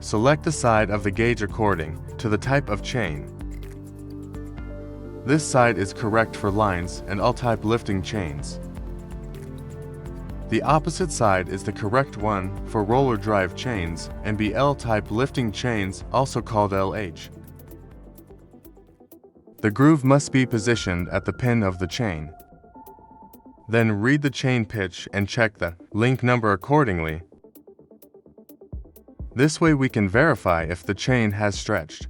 Select the side of the gauge according to the type of chain. This side is correct for lines and L-type lifting chains. The opposite side is the correct one for roller drive chains and BL-type lifting chains, also called LH. The groove must be positioned at the pin of the chain. Then read the chain pitch and check the link number accordingly. This way we can verify if the chain has stretched,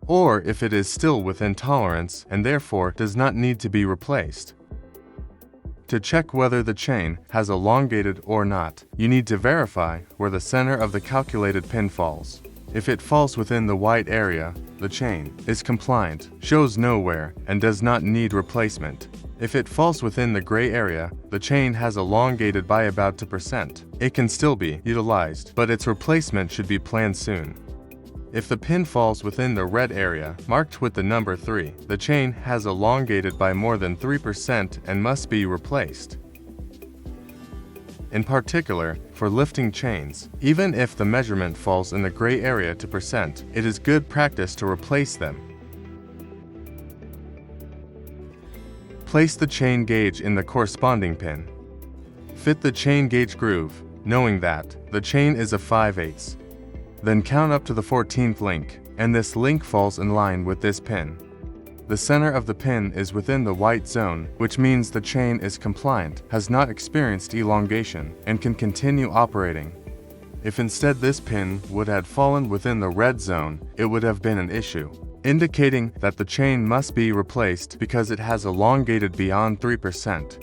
or if it is still within tolerance and therefore does not need to be replaced. To check whether the chain has elongated or not, you need to verify where the center of the calculated pin falls. If it falls within the white area, the chain is compliant, shows no wear, and does not need replacement. If it falls within the gray area, the chain has elongated by about 2%. It can still be utilized, but its replacement should be planned soon. If the pin falls within the red area, marked with the number 3, the chain has elongated by more than 3% and must be replaced. In particular, for lifting chains, even if the measurement falls in the gray area to %, it is good practice to replace them. Place the chain gauge in the corresponding pin. Fit the chain gauge groove, knowing that the chain is a 5/8. Then count up to the 14th link, and this link falls in line with this pin. The center of the pin is within the white zone, which means the chain is compliant, has not experienced elongation, and can continue operating. If instead this pin would have fallen within the red zone, it would have been an issue, indicating that the chain must be replaced because it has elongated beyond 3%.